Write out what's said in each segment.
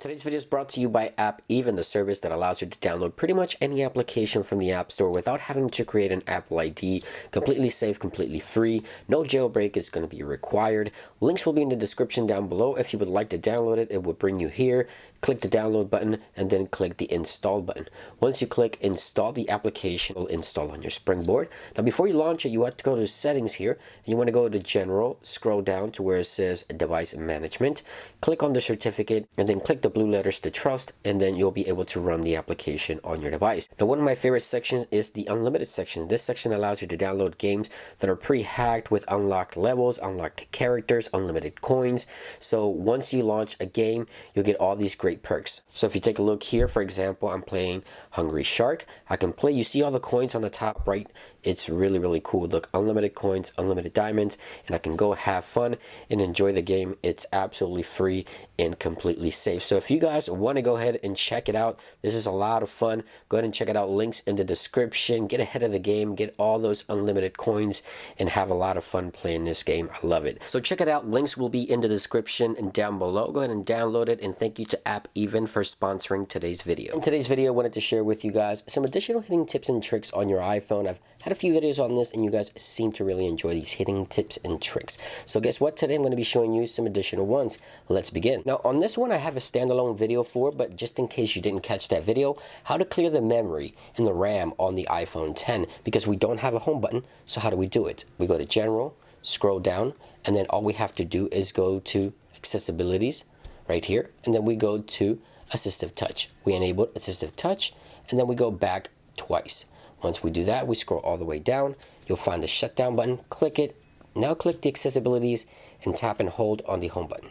Today's video is brought to you by Appeven, the service that allows you to download pretty much any application from the App Store without having to create an Apple ID. Completely safe, completely free. No jailbreak is going to be required. Links will be in the description down below. If you would like to download it, it will bring you here. Click the download button and then click the install button. Once you click install, the application will install on your Springboard. Now before you launch it, you have to go to settings here. And you want to go to general, scroll down to where it says device management. Click on the certificate and then click the blue letters to trust, and then you'll be able to run the application on your device. Now one of my favorite sections is the unlimited section. This section allows you to download games that are pre-hacked with unlocked levels, unlocked characters, unlimited coins. So once you launch a game, you'll get all these great perks. So if you take a look here, for example, I'm playing Hungry Shark. I can play, you see all the coins on the top right? It's really cool. Look, unlimited coins, unlimited diamonds, and I can go have fun and enjoy the game. It's absolutely free and completely safe. So if you guys want to go ahead and check it out, this is a lot of fun. Go ahead and check it out. Links in the description. Get ahead of the game, get all those unlimited coins, and have a lot of fun playing this game. I love it. So check it out. Links will be in the description and down below. Go ahead and download it, and thank you to Appeven for sponsoring today's video. In today's video, I wanted to share with you guys some additional hitting tips and tricks on your iPhone. I've had a few videos on this, and you guys seem to really enjoy these hitting tips and tricks. So guess what? Today I'm going to be showing you some additional ones. Let's begin. Now on this one I have a standalone video for, but just in case you didn't catch that video, how to clear the memory and the RAM on the iPhone 10, because we don't have a home button. So how do we do it? We go to general, scroll down, and then all we have to do is go to accessibilities right here, and then we go to assistive touch. We enable assistive touch, and then we go back twice. Once we do that, we scroll all the way down. You'll find the shutdown button. Click it. Now click the accessibilities and tap and hold on the home button.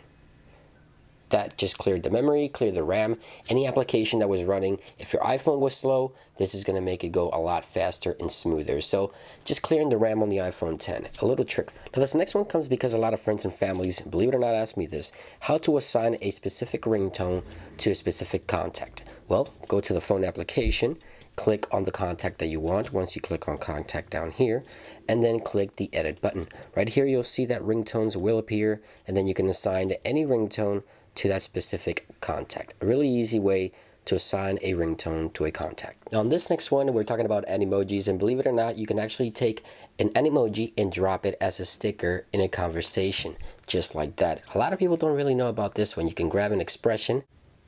That just cleared the memory, cleared the RAM, any application that was running. If your iPhone was slow, this is going to make it go a lot faster and smoother. So just clearing the RAM on the iPhone 10, a little trick. Now this next one comes because a lot of friends and families, believe it or not, ask me this: how to assign a specific ringtone to a specific contact. Well, go to the phone application, click on the contact that you want. Once you click on contact down here, and then click the edit button. Right here you'll see that ringtones will appear, and then you can assign any ringtone to that specific contact. A really easy way to assign a ringtone to a contact. Now on this next one, we're talking about animojis, and believe it or not, you can actually take an animoji and drop it as a sticker in a conversation, just like that. A lot of people don't really know about this one. You can grab an expression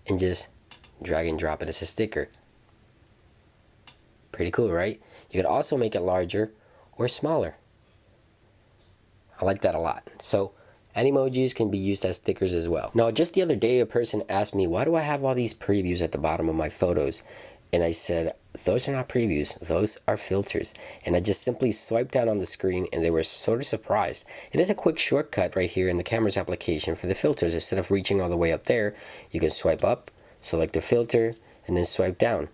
and just drag and drop it as a sticker. Pretty cool, right? You could also make it larger or smaller. I like that a lot. So animojis can be used as stickers as well. Now, just the other day, a person asked me, why do I have all these previews at the bottom of my photos? And I said, those are not previews, those are filters. And I just simply swiped down on the screen, and they were sort of surprised. It is a quick shortcut right here in the camera's application for the filters. Instead of reaching all the way up there, you can swipe up, select the filter, and then swipe down.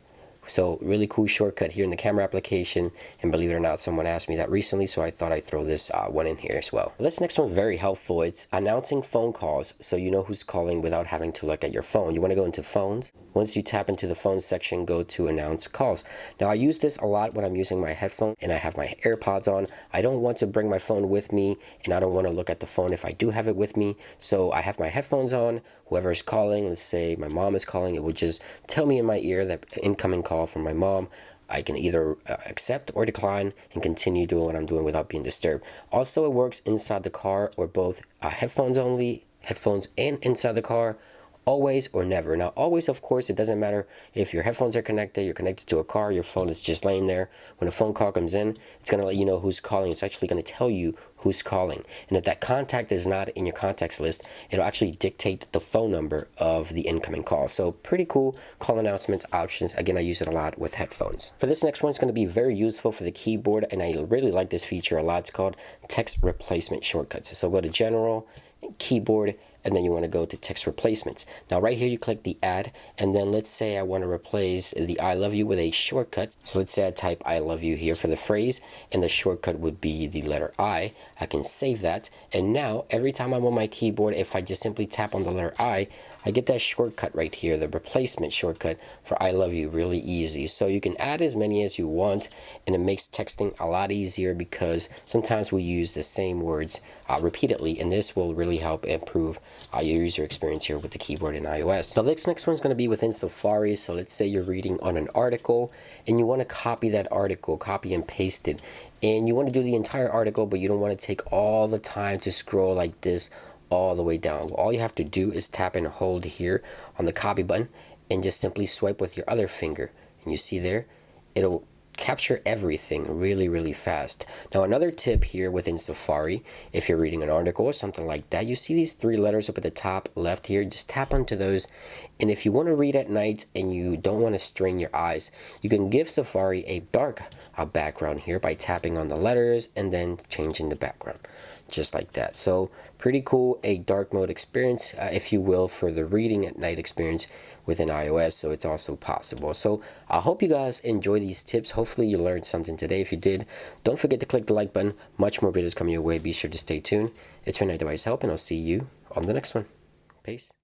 So really cool shortcut here in the camera application, and believe it or not, someone asked me that recently, so I thought I'd throw this one in here as well. This next one is very helpful. It's announcing phone calls, so you know who's calling without having to look at your phone. You want to go into phones. Once you tap into the phone section, go to announce calls. Now I use this a lot when I'm using my headphone and I have my AirPods on. I don't want to bring my phone with me, and I don't want to look at the phone if I do have it with me. So I have my headphones on. Whoever is calling, let's say my mom is calling, it would just tell me in my ear that incoming call from my mom. I can either accept or decline and continue doing what I'm doing without being disturbed. Also, it works inside the car, or both headphones only, headphones and inside the car, always or never. Now always, of course, it doesn't matter if your headphones are connected, you're connected to a car, your phone is just laying there. When a phone call comes in, it's going to let you know who's calling. It's actually going to tell you who's calling. And if that contact is not in your contacts list, it'll actually dictate the phone number of the incoming call. So pretty cool call announcements options. Again, I use it a lot with headphones. For this next one, it's going to be very useful for the keyboard, and I really like this feature a lot. It's called text replacement shortcuts. So go to general, keyboard, and then you want to go to text replacements. Now right here you click the add, and then let's say I want to replace the I love you with a shortcut. So let's say I type I love you here for the phrase, and the shortcut would be the letter I. I can save that, and now every time I'm on my keyboard, if I just simply tap on the letter I I get that shortcut right here, the replacement shortcut for I love you, really easy. So you can add as many as you want, and it makes texting a lot easier because sometimes we use the same words repeatedly, and this will really help improve your user experience here with the keyboard in iOS. Now this next one's going to be within Safari. So let's say you're reading on an article and you want to copy that article, copy and paste it, and you want to do the entire article, but you don't want to take all the time to scroll like this all the way down. All you have to do is tap and hold here on the copy button and just simply swipe with your other finger, and you see there it'll capture everything really fast. Now another tip here within Safari, if you're reading an article or something like that, you see these three letters up at the top left here, just tap onto those, and if you want to read at night and you don't want to strain your eyes, you can give Safari a dark background here by tapping on the letters and then changing the background just like that. So pretty cool, a dark mode experience, if you will, for the reading at night experience within iOS. So it's also possible. So I hope you guys enjoy these tips. Hopefully you learned something today. If you did, don't forget to click the like button. Much more videos coming your way. Be sure to stay tuned. It's your Night Device Help, and I'll see you on the next one. Peace.